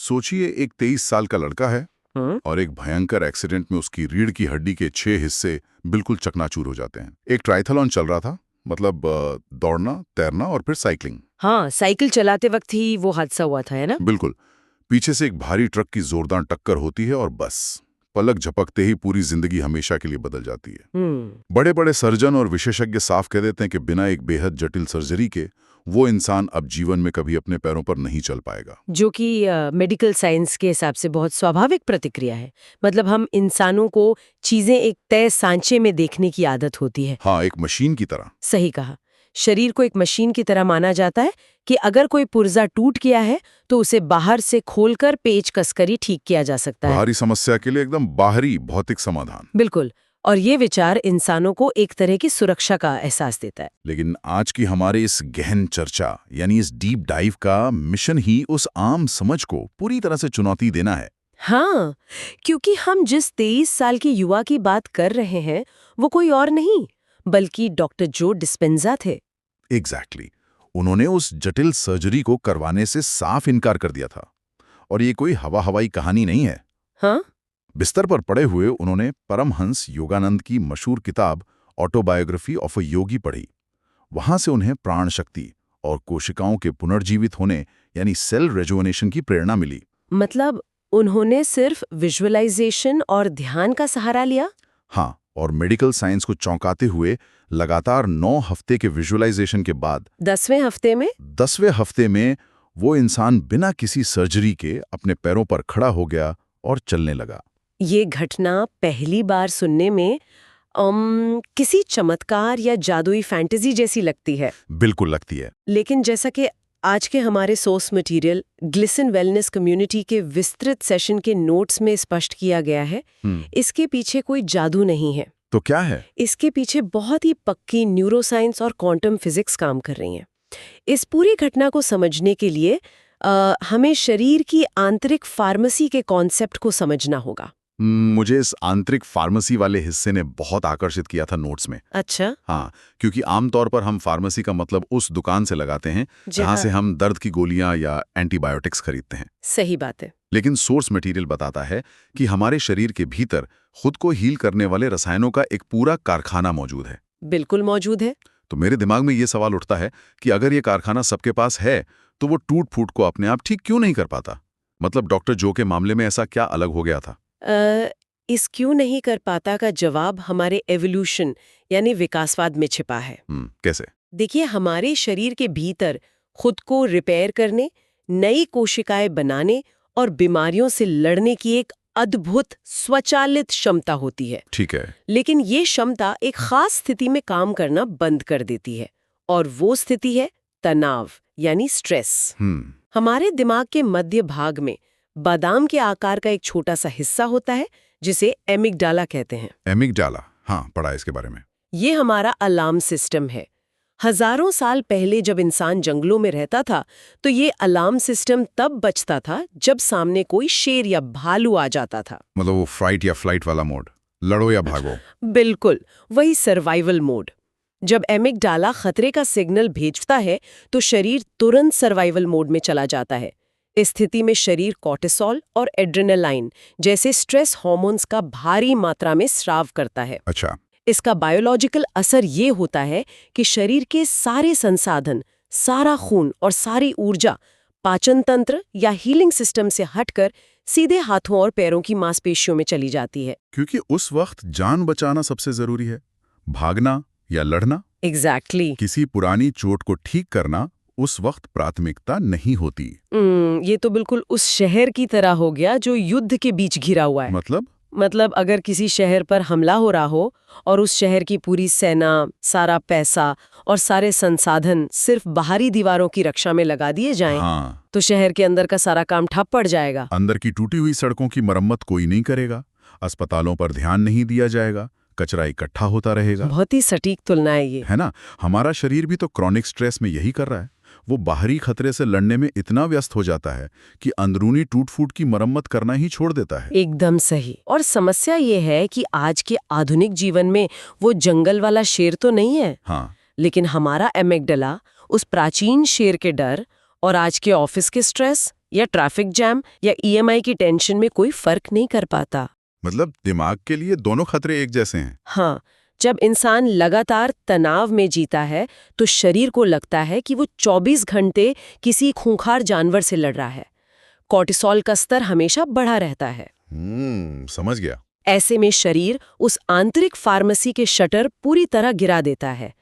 सोचिए एक 23 साल का लड़का है और एक भयंकर एक्सीडेंट में उसकी रीढ़ की हड्डी के 6 हिस्से बिल्कुल चकनाचूर हो जाते हैं। एक ट्राइथलॉन चल रहा था, मतलब दौड़ना, तैरना और फिर साइकिलिंग। हाँ, साइकिल चलाते वक्त ही वो हादसा हुआ था, है ना? बिल्कुल। पीछे से एक भारी ट्रक की जोरदार टक्कर होती है और बस पलक झपकते ही पूरी जिंदगी हमेशा के लिए बदल जाती है। बड़े बड़े सर्जन और विशेषज्ञ साफ कह देते हैं कि बिना एक बेहद जटिल सर्जरी के वो इंसान अब जीवन में कभी अपने पैरों पर नहीं चल पाएगा। जो कि मेडिकल साइंस के हिसाब से बहुत स्वाभाविक प्रतिक्रिया है। मतलब हम इंसानों को चीजें एक तय सांचे में देखने की आदत होती है। हाँ, एक मशीन की तरह। सही कहा। शरीर को एक मशीन की तरह माना जाता है कि अगर कोई पुर्जा टूट गया है तो उसे बाहर से खोलकर पेच कसकर ही ठीक किया जा सकता है। बाहरी समस्या के लिए एकदम बाहरी भौतिक समाधान। बिल्कुल। और ये विचार इंसानों को एक तरह की सुरक्षा का एहसास देता है। लेकिन आज की हमारी इस गहन चर्चा यानी इस डीप डाइव का मिशन ही उस आम समझ को पूरी तरह से चुनौती देना है। हाँ, क्योंकि हम जिस 23 साल की युवा की बात कर रहे हैं वो कोई और नहीं बल्कि डॉक्टर जो डिस्पेंजा थे। एग्जैक्टली। उन्होंने उस जटिल सर्जरी को करवाने से साफ इनकार कर दिया था। और ये कोई हवाई कहानी नहीं है। हाँ? बिस्तर पर पड़े हुए उन्होंने परमहंस योगानंद की मशहूर किताब ऑटोबायोग्राफी ऑफ अ योगी पढ़ी। वहां से उन्हें प्राण शक्ति और कोशिकाओं के पुनर्जीवित होने यानी सेल रेजुवेनेशन की प्रेरणा मिली। मतलब उन्होंने सिर्फ विजुअलाइजेशन और ध्यान का सहारा लिया? हाँ, और मेडिकल साइंस को चौंकाते हुए लगातार 9 हफ्ते के विजुअलाइजेशन के बाद 10वें हफ्ते में वो इंसान बिना किसी सर्जरी के अपने पैरों पर खड़ा हो गया और चलने लगा। ये घटना पहली बार सुनने में किसी चमत्कार या जादुई फैंटेसी जैसी लगती है। बिल्कुल लगती है। लेकिन जैसा कि आज के हमारे source material glisten wellness community के विस्तृत सेशन के नोट्स में स्पष्ट किया गया है, इसके पीछे कोई जादू नहीं है। तो क्या है? इसके पीछे बहुत ही पक्की न्यूरोसाइंस और क्वांटम फिजिक्स काम कर रही हैं। इस पूरी घटना को समझने के लिए हमें शरीर की आंतरिक फार्मेसी के कॉन्सेप्ट को समझना होगा। मुझे इस आंतरिक फार्मेसी वाले हिस्से ने बहुत आकर्षित किया था नोट्स में। अच्छा। हाँ, क्योंकि आमतौर पर हम फार्मेसी का मतलब उस दुकान से लगाते हैं जहाँ से हम दर्द की गोलियां या एंटीबायोटिक्स खरीदते हैं। सही बात है। लेकिन सोर्स मटेरियल बताता है कि हमारे शरीर के भीतर खुद को हील करने वाले रसायनों का एक पूरा कारखाना मौजूद है। बिल्कुल मौजूद है। तो मेरे दिमाग में ये सवाल उठता है कि अगर ये कारखाना सबके पास है तो वो टूट फूट को अपने आप ठीक क्यों नहीं कर पाता? मतलब डॉक्टर जो के मामले में ऐसा क्या अलग हो गया था? इस क्यों नहीं कर पाता का जवाब हमारे एवोल्यूशन यानी विकासवाद में छिपा है। कैसे? देखिए, हमारे शरीर के भीतर खुद को रिपेयर करने, नई कोशिकाएं बनाने और बीमारियों से लड़ने की एक अद्भुत स्वचालित क्षमता होती है। ठीक है। लेकिन ये क्षमता एक खास स्थिति में काम करना बंद कर देती है और वो स्थिति है तनाव यानी स्ट्रेस। हमारे दिमाग के मध्य भाग में बादाम के आकार का एक छोटा सा हिस्सा होता है जिसे एमिगडाला कहते हैं। एमिगडाला, हाँ, पढ़ा है इसके बारे में। ये हमारा अलार्म सिस्टम है। हजारों साल पहले जब इंसान जंगलों में रहता था तो ये अलार्म सिस्टम तब बजता था जब सामने कोई शेर या भालू आ जाता था। मतलब वो फाइट या फ्लाइट वाला मोड, लड़ो या भागो। बिल्कुल, वही सर्वाइवल मोड। जब एमिगडाला खतरे का सिग्नल भेजता है तो शरीर तुरंत सर्वाइवल मोड में चला जाता है। इस स्थिति में शरीर कॉर्टिसोल और एड्रेनालाइन जैसे स्ट्रेस हार्मोन्स का भारी मात्रा में स्राव करता है। अच्छा। इसका बायोलॉजिकल असर ये होता है कि शरीर के सारे संसाधन, सारा खून और सारी ऊर्जा पाचन तंत्र या हीलिंग सिस्टम से हटकर सीधे हाथों और पैरों की मांसपेशियों में चली जाती है। क्योंकि उस वक्त जान बचाना सबसे जरूरी है, भागना या लड़ना। एग्जैक्टली। किसी पुरानी चोट को ठीक करना उस वक्त प्राथमिकता नहीं होती। ये तो बिल्कुल उस शहर की तरह हो गया जो युद्ध के बीच घिरा हुआ है। मतलब अगर किसी शहर पर हमला हो रहा हो और उस शहर की पूरी सेना, सारा पैसा और सारे संसाधन सिर्फ बाहरी दीवारों की रक्षा में लगा दिए जाएं, तो शहर के अंदर का सारा काम ठप पड़ जाएगा। अंदर की टूटी हुई सड़कों की मरम्मत कोई नहीं करेगा, अस्पतालों पर ध्यान नहीं दिया जाएगा, कचरा इकट्ठा होता रहेगा। बहुत ही सटीक तुलना है ये, है ना? हमारा शरीर भी तो क्रॉनिक स्ट्रेस में यही कर रहा है। वो बाहरी खतरे से लड़ने में इतना व्यस्त हो जाता है कि अंदरूनी टूट-फूट की मरम्मत करना ही छोड़ देता है। एकदम सही। और समस्या ये है कि आज के आधुनिक जीवन में वो जंगल वाला शेर तो नहीं है। हाँ। लेकिन हमारा एमिगडाला उस प्राचीन शेर के डर और आज के ऑफिस के स्ट्रेस, या ट्रैफिक जैम या ईएमआई की टेंशन में कोई फर्क नहीं कर पाता। मतलब दिमाग के लिए दोनों खतरे एक जैसे हैं। हाँ, जब इंसान लगातार तनाव में जीता है तो शरीर को लगता है कि वो 24 घंटे किसी खूंखार जानवर से लड़ रहा है। कॉर्टिसोल का स्तर हमेशा बढ़ा रहता है। समझ गया। ऐसे में शरीर उस आंतरिक फार्मेसी के शटर पूरी तरह गिरा देता है।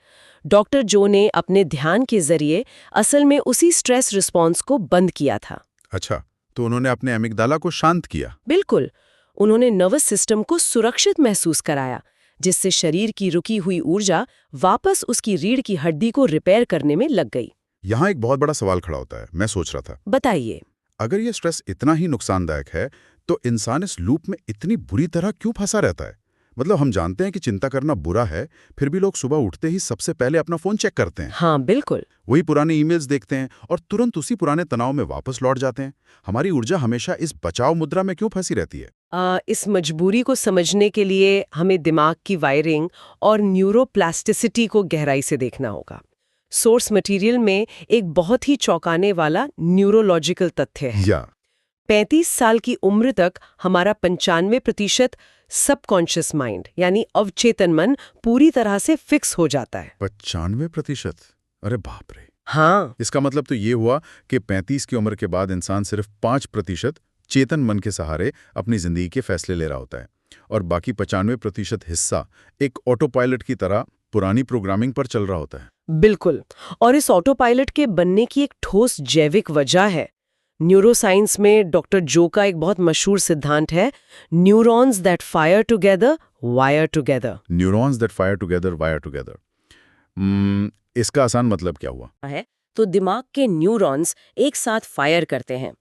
डॉक्टर जो ने अपने ध्यान के जरिए असल में उसी स्ट्रेस रिस्पॉन्स को बंद किया था। अच्छा, तो उन्होंने अपने अमिगडाला को शांत किया। बिल्कुल, उन्होंने नर्वस सिस्टम को सुरक्षित महसूस कराया, जिससे शरीर की रुकी हुई ऊर्जा वापस उसकी रीढ़ की हड्डी को रिपेयर करने में लग गई। यहाँ एक बहुत बड़ा सवाल खड़ा होता है। मैं सोच रहा था, बताइए। अगर ये स्ट्रेस इतना ही नुकसानदायक है तो इंसान इस लूप में इतनी बुरी तरह क्यों फंसा रहता है? मतलब हम जानते हैं कि चिंता करना बुरा है, फिर भी लोग सुबह उठते ही सबसे पहले अपना फोन चेक करते हैं। हाँ, बिल्कुल। वही पुराने ईमेल्स देखते हैं और तुरंत उसी पुराने तनाव में वापस लौट जाते हैं। हमारी ऊर्जा हमेशा इस बचाव मुद्रा में क्यों फंसी रहती है? इस मजबूरी को समझने के लिए हमें दिमाग की वायरिंग और न्यूरोप्लास्टिसिटी को गहराई से देखना होगा। सोर्स मटेरियल में एक बहुत ही चौंकाने वाला न्यूरोलॉजिकल तथ्य है। 35 साल की उम्र तक हमारा 95% सबकॉन्शियस माइंड यानी अवचेतन मन पूरी तरह से फिक्स हो जाता है। 95%? अरे बाप रे। हाँ, इसका मतलब तो ये हुआ कि 35 की उम्र के बाद इंसान सिर्फ 5% चेतन मन के सहारे अपनी जिंदगी के फैसले ले रहा होता है और बाकी 95% हिस्सा एक ऑटो पायलट की तरह पुरानी प्रोग्रामिंग पर चल रहा होता है। बिल्कुल। और इस ऑटो पायलट के बनने की एक ठोस जैविक वजह है। न्यूरोसाइंस में डॉक्टर जो का एक बहुत मशहूर सिद्धांत है, neurons that fire together wire together. Neurons that fire together wire together. इसका आसान मतलब क्या हुआ? है तो दिमाग के न्यूरॉन्स एक साथ फायर करते हैं।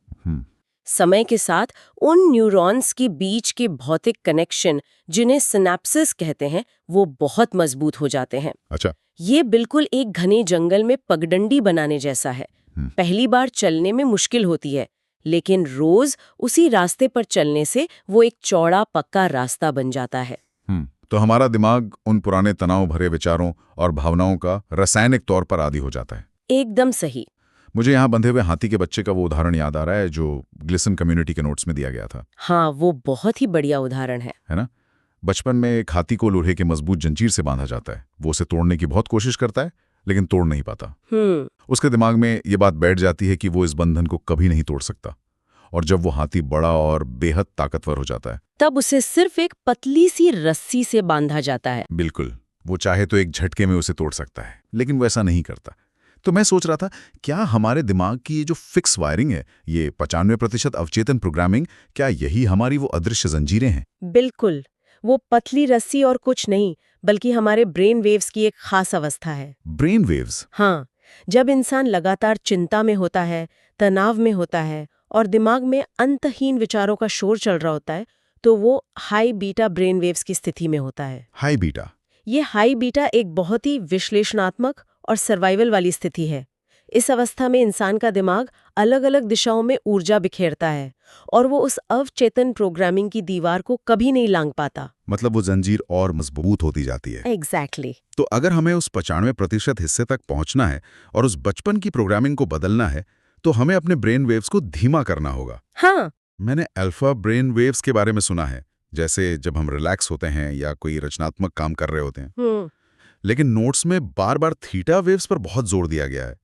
समय के साथ उन न्यूरॉन्स के बीच के भौतिक कनेक्शन, जिन्हें सिनेप्सिस कहते हैं, वो बहुत मजबूत हो जाते हैं। अच्छा। ये बिल्कुल एक घने जंगल में पगडंडी बनाने जैसा है। पहली बार चलने में मुश्किल होती है, लेकिन रोज उसी रास्ते पर चलने से वो एक चौड़ा पक्का रास्ता बन जाता है। तो हमारा दिमाग उन पुराने तनाव भरे विचारों और भावनाओं का रासायनिक तौर पर आदी हो जाता है। एकदम सही। मुझे यहाँ बंधे हुए हाथी के बच्चे का वो उदाहरण याद आ रहा है जो ग्लिसन कम्युनिटी के नोट्स में दिया गया था। हाँ, वो बहुत ही बढ़िया उदाहरण है ना? बचपन में एक हाथी को लोहे के मजबूत जंजीर से बांधा जाता है। वो उसे तोड़ने की बहुत कोशिश करता है, लेकिन तोड़ नहीं पाता। उसके दिमाग में ये बात बैठ जाती है कि वो इस बंधन को कभी नहीं तोड़ सकता। और जब वो हाथी बड़ा और बेहद ताकतवर हो जाता है, तब उसे सिर्फ एक पतली सी रस्सी से बांधा जाता है। बिल्कुल। वो चाहे तो एक झटके में उसे तोड़ सकता है, लेकिन वो ऐसा नहीं करता। तो मैं सोच रहा था, क्या हमारे दिमाग की ये जो फिक्स वायरिंग है, ये 95% अवचेतन प्रोग्रामिंग, क्या यही हमारी वो अदृश्य जंजीरें हैं? बिल्कुल। वो पतली रस्सी और कुछ नहीं, बल्कि हमारे ब्रेन वेव्स की एक खास अवस्था है। Brain waves? हाँ, जब इंसान लगातार चिंता में होता है, तनाव में होता है और दिमाग में अंतहीन विचारों का शोर चल रहा होता है, तो वो हाई बीटा ब्रेन वेव्स की स्थिति में होता है। High beta? ये हाई बीटा एक बहुत ही विश्लेषणात्मक और सर्वाइवल वाली स्थिति है। इस अवस्था में इंसान का दिमाग अलग अलग दिशाओं में ऊर्जा बिखेरता है और वो उस अवचेतन प्रोग्रामिंग की दीवार को कभी नहीं लांघ पाता। मतलब वो जंजीर और मजबूत होती जाती है। एग्जैक्टली। तो अगर हमें उस 95% हिस्से तक पहुंचना है और उस बचपन की प्रोग्रामिंग को बदलना है, तो हमें अपने ब्रेन वेव्स को धीमा करना होगा। हाँ, मैंने अल्फा ब्रेन वेव्स के बारे में सुना है, जैसे जब हम रिलैक्स होते हैं या कोई रचनात्मक काम कर रहे होते हैं। लेकिन नोट्स में बार बार थीटा वेव्स पर बहुत जोर दिया गया है।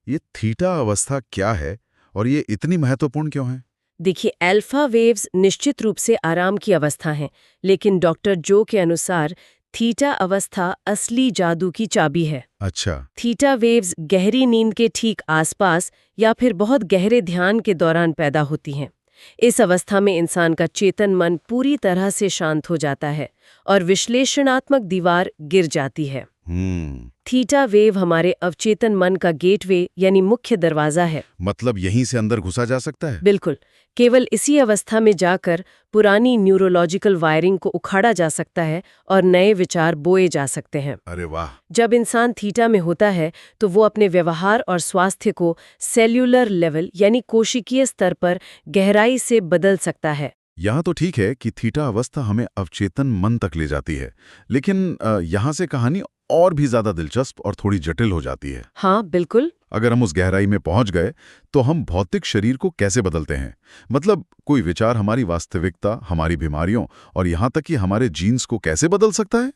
ये थीटा अवस्था क्या है और ये इतनी महत्वपूर्ण क्यों है? देखिए, अल्फा वेव्स निश्चित रूप से आराम की अवस्था हैं, लेकिन डॉक्टर जो के अनुसार थीटा अवस्था असली जादू की चाबी है। अच्छा। थीटा वेव्स गहरी नींद के ठीक आसपास या फिर बहुत गहरे ध्यान के दौरान पैदा होती हैं। इस अवस्था में इंसान का चेतन मन पूरी तरह से शांत हो जाता है और विश्लेषणात्मक दीवार गिर जाती है। थीटा वेव हमारे अवचेतन मन का गेटवे यानी मुख्य दरवाजा है। मतलब यहीं से अंदर घुसा जा सकता है? बिल्कुल। केवल इसी अवस्था में जाकर पुरानी न्यूरोलॉजिकल वायरिंग को उखाड़ा जा सकता है और नए विचार बोए जा सकते हैं। अरे वाह! जब इंसान थीटा में होता है तो वो अपने व्यवहार और स्वास्थ्य को सेल्यूलर लेवल यानी कोशिकीय स्तर पर गहराई से बदल सकता है। यहाँ तो ठीक है कि थीटा अवस्था हमें अवचेतन मन तक ले जाती है, लेकिन यहाँ से कहानी और भी ज्यादा दिलचस्प और थोड़ी जटिल हो जाती है। हाँ, बिल्कुल। अगर हम उस गहराई में पहुंच गए तो हम भौतिक शरीर को कैसे बदलते हैं? मतलब कोई विचार हमारी वास्तविकता, हमारी बीमारियों और यहाँ तक कि हमारे जीन्स को कैसे बदल सकता है?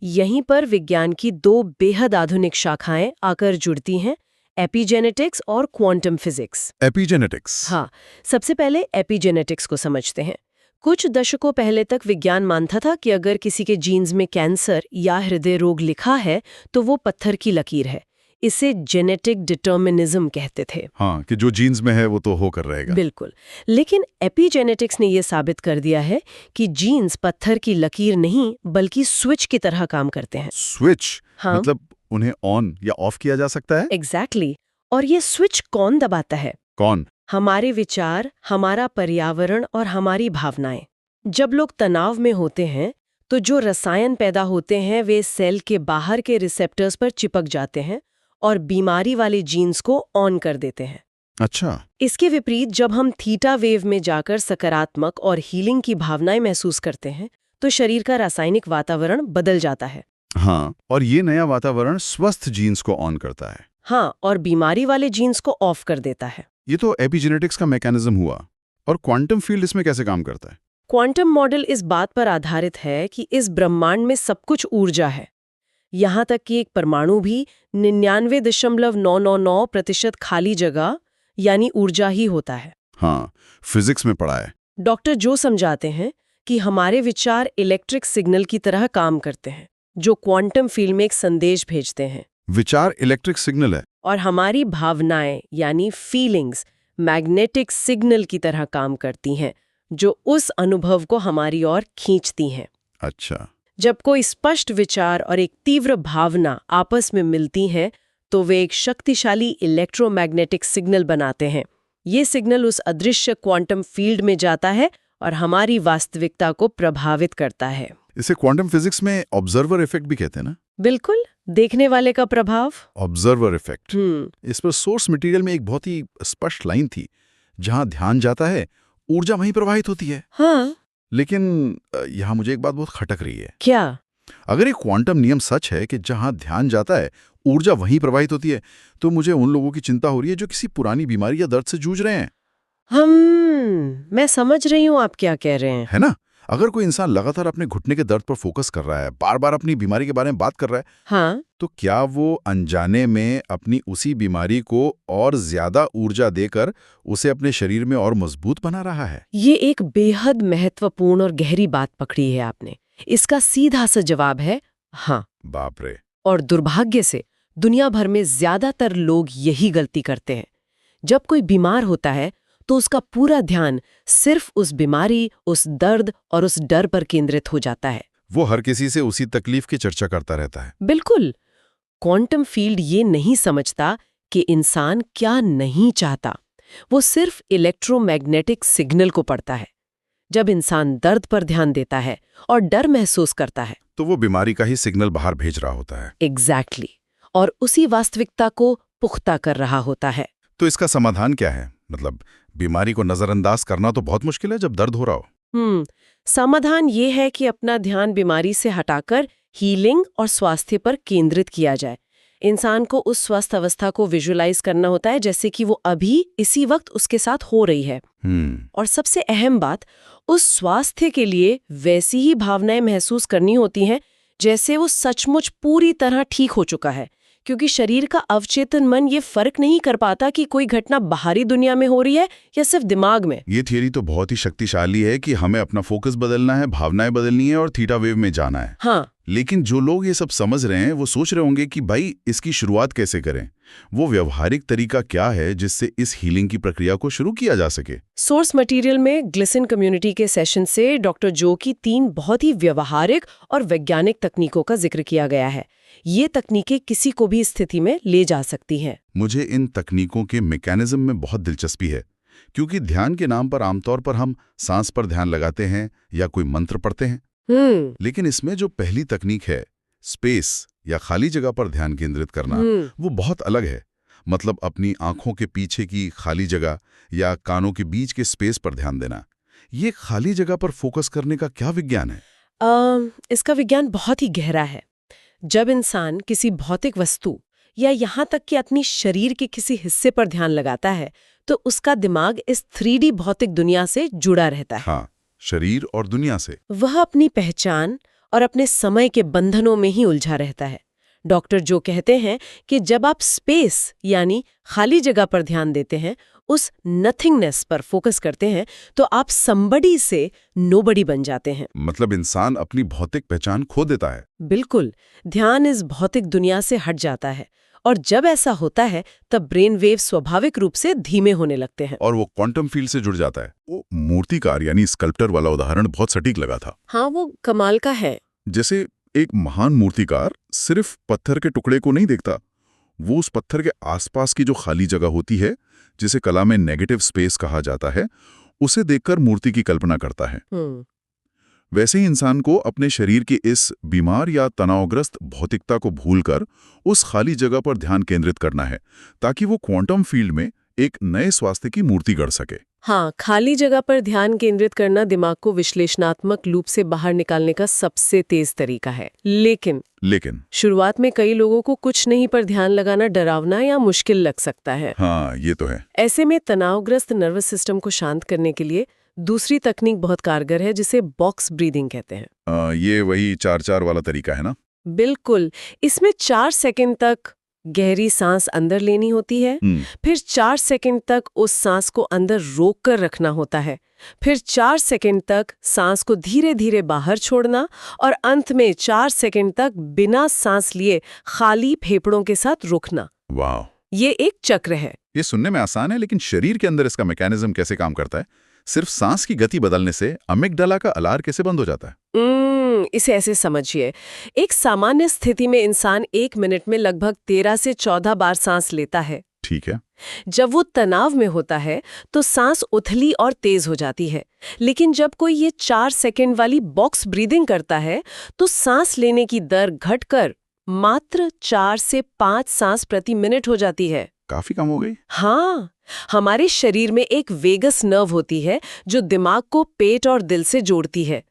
यहीं पर विज्ञान की दो बेहद आधुनिक शाखाएं आकर जुड़ती हैं, एपिजेनेटिक्स और क्वांटम फिजिक्स। एपिजेनेटिक्स। हाँ, सबसे पहले एपिजेनेटिक्स को समझते हैं। कुछ दशकों पहले तक विज्ञान मानता था कि अगर किसी के जीन्स में कैंसर या हृदय रोग लिखा है तो वो पत्थर की लकीर है। इसे जेनेटिक डिटर्मिनिज्म कहते थे। हाँ, कि जो जीन्स में है वो तो होकर रहेगा। बिल्कुल। लेकिन एपिजेनेटिक्स ने ये साबित कर दिया है कि जीन्स पत्थर की लकीर नहीं बल्कि स्विच की तरह काम करते हैं। स्विच? हाँ, मतलब उन्हें ऑन या ऑफ किया जा सकता है? एग्जैक्टली। और ये स्विच कौन दबाता है? कौन? हमारे विचार, हमारा पर्यावरण और हमारी भावनाएं। जब लोग तनाव में होते हैं तो जो रसायन पैदा होते हैं वे सेल के बाहर के रिसेप्टर्स पर चिपक जाते हैं और बीमारी वाले जीन्स को ऑन कर देते हैं। अच्छा। इसके विपरीत जब हम थीटा वेव में जाकर सकारात्मक और हीलिंग की भावनाएं महसूस करते हैं तो शरीर का रासायनिक वातावरण बदल जाता है। हाँ, और ये नया वातावरण स्वस्थ जीन्स को ऑन करता है। हाँ, और बीमारी वाले जीन्स को ऑफ कर देता है। ये तो एपिजेनेटिक्स का मैकेनिज्म हुआ। और क्वांटम फील्ड इसमें कैसे काम करता है? क्वांटम मॉडल इस बात पर आधारित है कि इस ब्रह्मांड में सब कुछ ऊर्जा है। यहाँ तक कि एक परमाणु भी 99.999% खाली जगह यानी ऊर्जा ही होता है। हाँ, फिजिक्स में पढ़ा है। डॉक्टर जो समझाते हैं कि हमारे विचार इलेक्ट्रिक सिग्नल की तरह काम करते हैं जो क्वांटम फील्ड में एक संदेश भेजते हैं। विचार इलेक्ट्रिक सिग्नल है? और हमारी भावनाएं यानी फीलिंग्स मैग्नेटिक सिग्नल की तरह काम करती हैं जो उस अनुभव को हमारी ओर खींचती हैं। अच्छा। जब कोई स्पष्ट विचार और एक तीव्र भावना आपस में मिलती हैं तो वे एक शक्तिशाली इलेक्ट्रोमैग्नेटिक सिग्नल बनाते हैं। ये सिग्नल उस अदृश्य क्वांटम फील्ड में जाता है और हमारी वास्तविकता को प्रभावित करता है। इसे क्वांटम फिजिक्स में ऑब्जर्वर इफेक्ट भी कहते हैं ना? बिल्कुल, देखने वाले का प्रभाव। Observer effect. इस पर सोर्स मटेरियल में एक बहुत ही स्पष्ट लाइन थी, जहां ध्यान जाता है ऊर्जा वहीं प्रवाहित होती है। हाँ, लेकिन यहाँ मुझे एक बात बहुत खटक रही है। क्या? अगर एक क्वांटम नियम सच है कि जहां ध्यान जाता है ऊर्जा वहीं प्रवाहित होती है, तो मुझे उन लोगों की चिंता हो रही है जो किसी पुरानी बीमारी या दर्द से जूझ रहे हैं। मैं समझ रही हूँ आप क्या कह रहे हैं। है ना? अगर कोई इंसान लगातार अपने घुटने के दर्द पर फोकस कर रहा है, बार बार अपनी बीमारी के बारे में बात कर रहा है, हाँ, तो क्या वो अनजाने में अपनी उसी बीमारी को और ज्यादा ऊर्जा देकर उसे अपने शरीर में और मजबूत बना रहा है? ये एक बेहद महत्वपूर्ण और गहरी बात पकड़ी है आपने। इसका सीधा सा जवाब है हाँ। बाप रे। और दुर्भाग्य से दुनिया भर में ज्यादातर लोग यही गलती करते हैं। जब कोई बीमार होता है तो उसका पूरा ध्यान सिर्फ उस बीमारी, उस दर्द और उस डर पर केंद्रित हो जाता है। वो हर किसी से उसी तकलीफ की चर्चा करता रहता है। बिल्कुल। क्वांटम फील्ड ये नहीं समझता कि इंसान क्या नहीं चाहता। वो सिर्फ इलेक्ट्रोमैग्नेटिक सिग्नल को पढ़ता है। जब इंसान दर्द पर ध्यान देता है और डर महसूस करता है तो वो बीमारी का ही सिग्नल बाहर भेज रहा होता है। एग्जैक्टली। और उसी वास्तविकता को पुख्ता कर रहा होता है। तो इसका समाधान क्या है? मतलब बीमारी को नजरअंदाज करना तो बहुत मुश्किल है जब दर्द हो रहा हो। समाधान ये है कि अपना ध्यान बीमारी से हटाकर हीलिंग और स्वास्थ्य पर केंद्रित किया जाए। इंसान को उस स्वस्थ अवस्था को विजुअलाइज करना होता है जैसे कि वो अभी इसी वक्त उसके साथ हो रही है। और सबसे अहम बात, उस स्वास्थ्य के लिए वैसी ही भावनाएं महसूस करनी होती हैं जैसे वो सचमुच पूरी तरह ठीक हो चुका है, क्योंकि शरीर का अवचेतन मन ये फर्क नहीं कर पाता कि कोई घटना बाहरी दुनिया में हो रही है या सिर्फ दिमाग में। ये थियरी तो बहुत ही शक्तिशाली है कि हमें अपना फोकस बदलना है, भावनाएं बदलनी है और थीटा वेव में जाना है। हाँ। लेकिन जो लोग ये सब समझ रहे हैं वो सोच रहे होंगे कि भाई इसकी शुरुआत कैसे करें? वो व्यवहारिक तरीका क्या है जिससे इस हीलिंग की प्रक्रिया को शुरू किया जा सके? सोर्स मटेरियल में ग्लिसन कम्युनिटी के सेशन से डॉक्टर जो की 3 बहुत ही व्यवहारिक और वैज्ञानिक तकनीकों का जिक्र किया गया है। ये तकनीकें किसी को भी स्थिति में ले जा सकती हैं। मुझे इन तकनीकों के मैकेनिज्म में बहुत दिलचस्पी है, क्योंकि ध्यान के नाम पर आमतौर पर हम सांस पर ध्यान लगाते हैं या कोई मंत्र पढ़ते हैं। लेकिन इसमें जो पहली तकनीक है, स्पेस या खाली जगह पर ध्यान केंद्रित करना, वो बहुत अलग है। मतलब अपनी आंखों के पीछे की खाली जगह या कानों के बीच के स्पेस पर ध्यान देना। ये खाली जगह पर फोकस करने का क्या विज्ञान है? इसका विज्ञान बहुत ही गहरा है। जब इंसान किसी भौतिक वस्तु या यहाँ तक कि अपनी शरीर के किसी हिस्से पर ध्यान लगाता है, तो उसका दिमाग इस 3D भौतिक दुनिया से जुड़ा रहता है। हाँ, शरीर और दुनिया से। वह अपनी पहचान और अपने समय के बंधनों में ही उलझा रहता है। डॉक्टर जो कहते हैं कि जब आप स्पेस यानी खाली जगह पर ध्यान देते हैं, उस नथिंगनेस पर फोकस करते हैं, तो आप समबडी से नोबडी बन जाते हैं। मतलब इंसान अपनी भौतिक पहचान खो देता है। बिल्कुल, ध्यान इस भौतिक दुनिया से हट जाता है, और जब ऐसा होता है तब ब्रेन वेव स्वाभाविक रूप से धीमे होने लगते हैं और वो क्वांटम फील्ड से जुड़ जाता है। वो मूर्तिकार यानी स्कल्प्टर वाला उदाहरण बहुत सटीक लगा था। हाँ, वो कमाल का है। जैसे एक महान मूर्तिकार सिर्फ पत्थर के टुकड़े को नहीं देखता, वो उस पत्थर के आसपास की जो खाली जगह होती है, जिसे कला में नेगेटिव स्पेस कहा जाता है, उसे देखकर मूर्ति की कल्पना करता है। वैसे ही इंसान को अपने शरीर की इस बीमार या तनावग्रस्त भौतिकता को भूलकर उस खाली जगह पर ध्यान केंद्रित करना है, ताकि वो क्वांटम फील्ड में एक नए स्वास्थ्य की मूर्ति गढ़ सके। हाँ, खाली जगह पर ध्यान केंद्रित करना दिमाग को विश्लेषणात्मक लूप से बाहर निकालने का सबसे तेज तरीका है। लेकिन शुरुआत में कई लोगों को कुछ नहीं पर ध्यान लगाना डरावना या मुश्किल लग सकता है। हाँ, ये तो है। ऐसे में तनावग्रस्त नर्वस सिस्टम को शांत करने के लिए दूसरी तकनीक बहुत कारगर है, जिसे बॉक्स ब्रीदिंग कहते हैं। ये वही 4-4 वाला तरीका है ना? बिल्कुल। इसमें 4 सेकंड तक गहरी सांस अंदर लेनी होती है, फिर 4 सेकंड तक उस सांस को अंदर रोक कर रखना होता है, फिर 4 सेकंड तक सांस को धीरे धीरे बाहर छोड़ना, और अंत में 4 सेकंड तक बिना सांस लिए खाली फेफड़ों के साथ रुकना। वाह! ये एक चक्र है। ये सुनने में आसान है, लेकिन शरीर के अंदर इसका मैकेनिज्म कैसे काम करता है? सिर्फ सांस की गति बदलने से अमिगडाला का अलार्म कैसे बंद हो जाता है? इसे ऐसे समझिए, एक सामान्य स्थिति में इंसान 1 मिनट में लगभग 13 से 14 बार सांस लेता है। ठीक है। जब वो तनाव में होता है तो सांस उथली और तेज हो जाती है, लेकिन जब कोई ये 4 सेकंड वाली बॉक्स ब्रीदिंग करता है तो सांस लेने की दर घटकर मात्र 4 से 5 सांस प्रति मिनट हो जाती है। काफी कम हो गई। हाँ, हमारे शरीर में एक वेगस नर्व होती है जो दिमाग को पेट और दिल से जोड़ती है।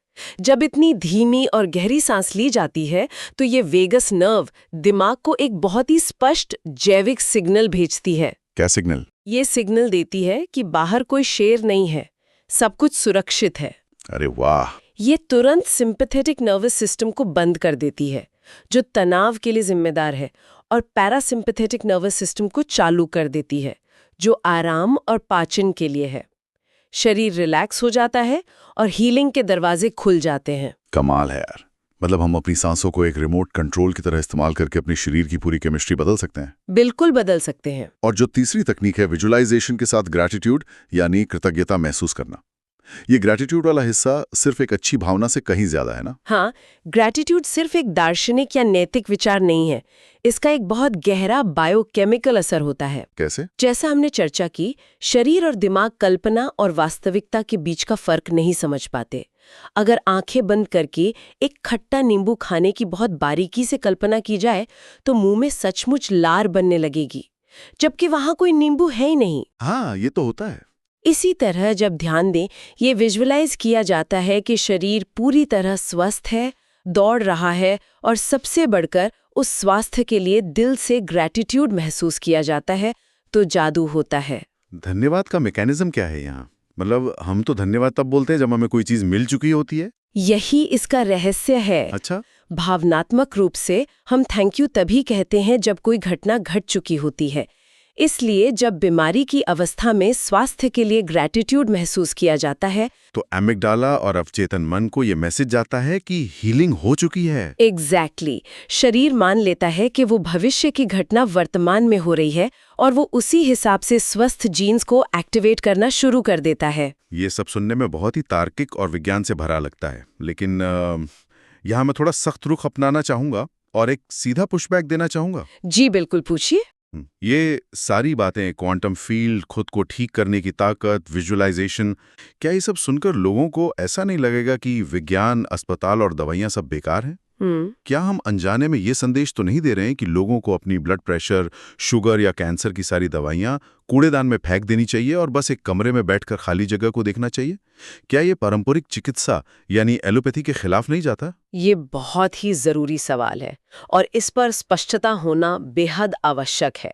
जब इतनी धीमी और गहरी सांस ली जाती है तो ये वेगस नर्व दिमाग को एक बहुत ही स्पष्ट जैविक सिग्नल भेजती है। क्या सिग्नल? ये सिग्नल देती है कि बाहर कोई शेर नहीं है, सब कुछ सुरक्षित है। अरे वाह! ये तुरंत सिंपैथेटिक नर्वस सिस्टम को बंद कर देती है, जो तनाव के लिए जिम्मेदार है, और पैरासिम्पैथेटिक नर्वस सिस्टम को चालू कर देती है, जो आराम और पाचन के लिए है। शरीर रिलैक्स हो जाता है और हीलिंग के दरवाजे खुल जाते हैं। कमाल है यार। मतलब हम अपनी सांसों को एक रिमोट कंट्रोल की तरह इस्तेमाल करके अपने शरीर की पूरी केमिस्ट्री बदल सकते हैं। बिल्कुल बदल सकते हैं। और जो तीसरी तकनीक है विजुअलाइजेशन के साथ ग्रैटिट्यूड यानी कृतज्ञता महसूस करना, ये ग्रैटिट्यूड वाला हिस्सा सिर्फ एक अच्छी भावना से कहीं ज्यादा है ना? हाँ, ग्रैटिट्यूड सिर्फ एक दार्शनिक या नैतिक विचार नहीं है, इसका एक बहुत गहरा बायोकेमिकल असर होता है। कैसे? जैसा हमने चर्चा की, शरीर और दिमाग कल्पना और वास्तविकता के बीच का फर्क नहीं समझ पाते। अगर आंखें बंद करके एक खट्टा नींबू खाने की बहुत बारीकी से कल्पना की जाए तो मुंह में सचमुच लार बनने लगेगी, जबकि वहां कोई नींबू है ही नहीं। हाँ, ये तो होता है। इसी तरह जब ध्यान दें, ये विजुअलाइज किया जाता है कि शरीर पूरी तरह स्वस्थ है, दौड़ रहा है, और सबसे बढ़कर उस स्वास्थ्य के लिए दिल से ग्रैटिट्यूड महसूस किया जाता है, तो जादू होता है। धन्यवाद का मैकेनिज्म क्या है यहाँ? मतलब हम तो धन्यवाद तब बोलते हैं जब हमें कोई चीज मिल चुकी होती है। यही इसका रहस्य है। अच्छा। भावनात्मक रूप से हम थैंक यू तभी कहते हैं जब कोई घटना घट चुकी होती है। इसलिए जब बीमारी की अवस्था में स्वास्थ्य के लिए ग्रैटिट्यूड महसूस किया जाता है तो एमिगडाला और अवचेतन मन को ये मैसेज जाता है कि हीलिंग हो चुकी है। एग्जैक्टली। शरीर मान लेता है कि वो भविष्य की घटना वर्तमान में हो रही है और वो उसी हिसाब से स्वस्थ जीन्स को एक्टिवेट करना शुरू कर देता है। ये सब सुनने में बहुत ही तार्किक और विज्ञान से भरा लगता है, लेकिन यहाँ मैं थोड़ा सख्त रुख अपनाना चाहूंगा और एक सीधा पुशबैक देना चाहूंगा। जी बिल्कुल, पूछिए। ये सारी बातें, क्वांटम फील्ड, खुद को ठीक करने की ताकत, विजुअलाइजेशन, क्या ये सब सुनकर लोगों को ऐसा नहीं लगेगा कि विज्ञान, अस्पताल और दवाइयां सब बेकार हैं? क्या हम अनजाने में ये संदेश तो नहीं दे रहे हैं कि लोगों को अपनी ब्लड प्रेशर, शुगर या कैंसर की सारी दवाइयां कूड़ेदान में फेंक देनी चाहिए और बस एक कमरे में बैठकर खाली जगह को देखना चाहिए? क्या ये पारंपरिक चिकित्सा यानी एलोपैथी के खिलाफ नहीं जाता? ये बहुत ही जरूरी सवाल है और इस पर स्पष्टता होना बेहद आवश्यक है।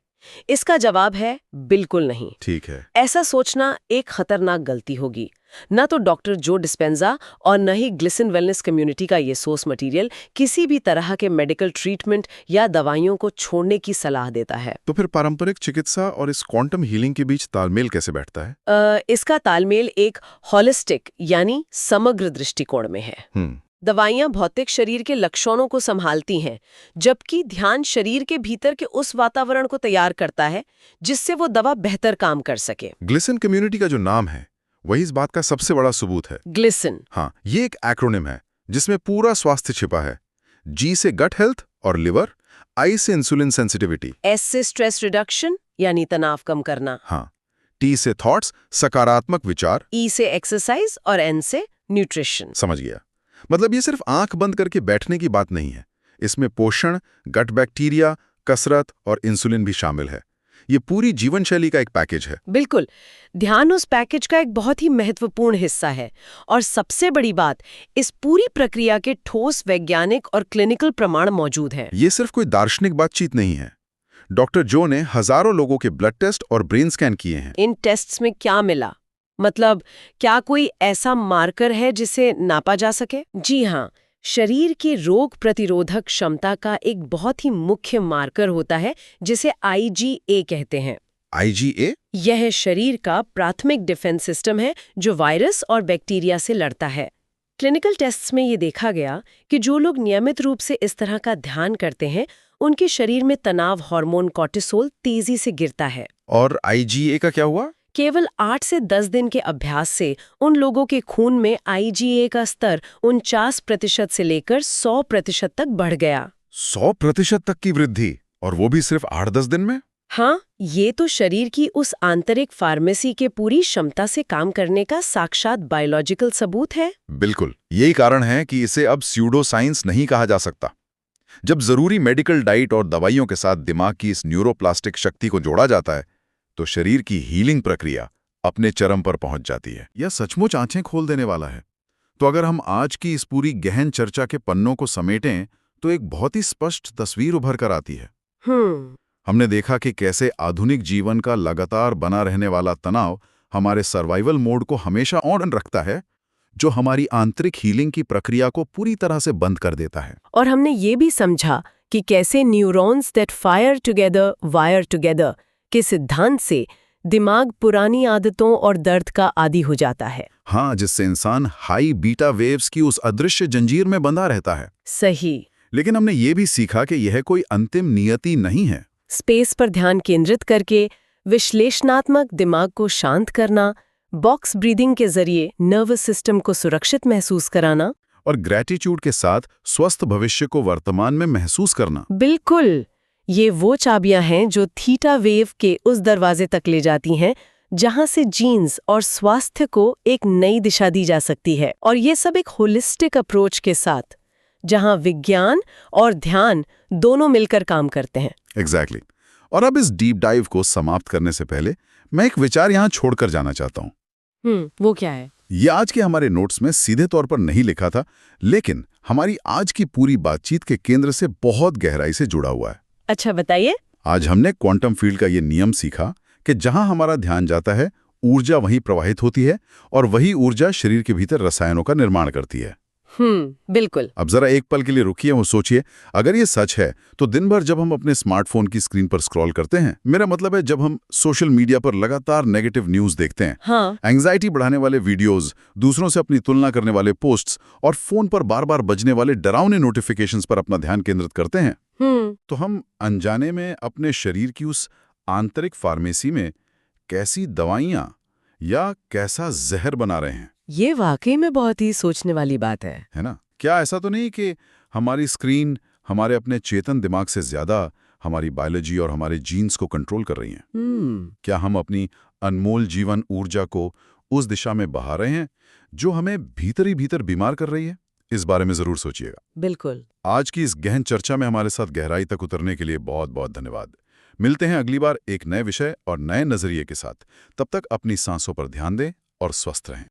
इसका जवाब है बिल्कुल नहीं। ठीक है। ऐसा सोचना एक खतरनाक गलती होगी। न तो डॉक्टर जो डिस्पेंजा और न ही ग्लिसन वेलनेस कम्युनिटी का ये सोर्स मटेरियल किसी भी तरह के मेडिकल ट्रीटमेंट या दवाइयों को छोड़ने की सलाह देता है। तो फिर पारंपरिक चिकित्सा और इस क्वांटम हीलिंग के बीच तालमेल कैसे बैठता है? इसका तालमेल एक हॉलिस्टिक यानी समग्र दृष्टिकोण में है। दवाइयां भौतिक शरीर के लक्षणों को संभालती हैं, जबकि ध्यान शरीर के भीतर के उस वातावरण को तैयार करता है जिससे वो दवा बेहतर काम कर सके। ग्लिसन कम्युनिटी का जो नाम है वही इस बात का सबसे बड़ा सबूत है। ग्लिसन, हाँ, ये एक एक्रोनिम है जिसमें पूरा स्वास्थ्य छिपा है। जी से गट हेल्थ और लिवर, आई से इंसुलिन सेंसिटिविटी, एस से स्ट्रेस रिडक्शन यानी तनाव कम करना, हाँ, टी से थॉट्स सकारात्मक विचार, ई से एक्सरसाइज और एन से न्यूट्रिशन। समझ गया। मतलब ये सिर्फ आंख बंद करके बैठने की बात नहीं है। इसमें पोषण, गट बैक्टीरिया, कसरत और इंसुलिन भी शामिल है। ये पूरी जीवन शैली का एक पैकेज है। बिल्कुल, ध्यान उस पैकेज का एक बहुत ही महत्वपूर्ण हिस्सा है। और सबसे बड़ी बात, इस पूरी प्रक्रिया के ठोस वैज्ञानिक और क्लिनिकल प्रमाण मौजूद हैं। ये सिर्फ कोई दार्शनिक बातचीत नहीं है। डॉक्टर जो ने हजारों लोगों के ब्लड टेस्ट और ब्रेन स्कैन किए हैं। इन टेस्ट्स में क्या मिला? मतलब क्या कोई ऐसा मार्कर है जिसे नापा जा सके? जी हाँ, शरीर की रोग प्रतिरोधक क्षमता का एक बहुत ही मुख्य मार्कर होता है जिसे IgA कहते हैं। IgA? यह शरीर का प्राथमिक डिफेंस सिस्टम है जो वायरस और बैक्टीरिया से लड़ता है। क्लिनिकल टेस्ट्स में ये देखा गया कि जो लोग नियमित रूप से इस तरह का ध्यान करते हैं, उनके शरीर में तनाव हार्मोन कॉर्टिसोल तेजी से गिरता है। और IgA का क्या हुआ? केवल 8 से 10 दिन के अभ्यास से उन लोगों के खून में IgA का स्तर 49% से लेकर 100% तक बढ़ गया। 100% तक की वृद्धि, और वो भी सिर्फ 8-10 दिन में? हाँ, ये तो शरीर की उस आंतरिक फार्मेसी के पूरी क्षमता से काम करने का साक्षात बायोलॉजिकल सबूत है। बिल्कुल, यही कारण है कि इसे अब स्यूडो साइंस नहीं कहा जा सकता। जब जरूरी मेडिकल डाइट और दवाइयों के साथ दिमाग की इस न्यूरोप्लास्टिक शक्ति को जोड़ा जाता है, तो शरीर की हीलिंग प्रक्रिया अपने चरम पर पहुंच जाती है। यह सचमुच आंखें खोल देने वाला है। तो अगर हम आज की इस पूरी गहन चर्चा के पन्नों को समेटें, तो एक बहुत ही स्पष्ट तस्वीर उभर कर आती है। हमने देखा कि कैसे आधुनिक जीवन का लगातार बना रहने वाला तनाव हमारे सर्वाइवल मोड को हमेशा ऑन रखता है, जो हमारी आंतरिक हीलिंग की प्रक्रिया को पूरी तरह से बंद कर देता है। और हमने ये भी समझा कि कैसे neurons that fire together wire together के सिद्धांत से दिमाग पुरानी आदतों और दर्द का आदी हो जाता है। हाँ, जिससे इंसान हाई बीटा वेव्स की उस अदृश्य जंजीर में बंधा रहता है। सही। लेकिन हमने ये भी सीखा कि यह कोई अंतिम नियति नहीं है। स्पेस पर ध्यान केंद्रित करके विश्लेषणात्मक दिमाग को शांत करना, बॉक्स ब्रीदिंग के जरिए नर्वस सिस्टम को सुरक्षित महसूस कराना और ग्रैटिट्यूड के साथ स्वस्थ भविष्य को वर्तमान में महसूस करना। बिल्कुल, ये वो चाबियां हैं जो थीटा वेव के उस दरवाजे तक ले जाती हैं जहां से जीन्स और स्वास्थ्य को एक नई दिशा दी जा सकती है। और ये सब एक होलिस्टिक अप्रोच के साथ, जहां विज्ञान और ध्यान दोनों मिलकर काम करते हैं। एग्जैक्टली। और अब इस डीप डाइव को समाप्त करने से पहले मैं एक विचार यहाँ छोड़कर जाना चाहता हूँ। वो क्या है? ये आज के हमारे नोट्स में सीधे तौर पर नहीं लिखा था, लेकिन हमारी आज की पूरी बातचीत के केंद्र से बहुत गहराई से जुड़ा हुआ है। अच्छा, बताइए। आज हमने क्वांटम फील्ड का ये नियम सीखा कि जहां हमारा ध्यान जाता है, ऊर्जा वहीं प्रवाहित होती है और वही ऊर्जा शरीर के भीतर रसायनों का निर्माण करती है। बिल्कुल। अब जरा एक पल के लिए रुकिए और सोचिए, अगर ये सच है तो दिन भर जब हम अपने स्मार्टफोन की स्क्रीन पर स्क्रॉल करते हैं, मेरा मतलब है जब हम सोशल मीडिया पर लगातार नेगेटिव न्यूज देखते हैं, एंग्जाइटी बढ़ाने वाले वीडियोस, दूसरों से अपनी तुलना करने वाले पोस्ट्स और फोन पर बार बार बजने वाले डरावने नोटिफिकेशंस पर अपना ध्यान केंद्रित करते हैं, तो हम अनजाने में अपने शरीर की उस आंतरिक फार्मेसी में कैसी दवाइयां या कैसा जहर बना रहे हैं। ये वाकई में बहुत ही सोचने वाली बात है ना? क्या ऐसा तो नहीं कि हमारी स्क्रीन हमारे अपने चेतन दिमाग से ज्यादा हमारी बायोलॉजी और हमारे जीन्स को कंट्रोल कर रही हैं? क्या हम अपनी अनमोल जीवन ऊर्जा को उस दिशा में बहा रहे हैं जो हमें भीतर ही भीतर बीमार कर रही है? इस बारे में जरूर सोचिएगा। बिल्कुल। आज की इस गहन चर्चा में हमारे साथ गहराई तक उतरने के लिए बहुत बहुत धन्यवाद। मिलते हैं अगली बार एक नए विषय और नए नजरिए के साथ। तब तक अपनी सांसों पर ध्यान दें और स्वस्थ रहें।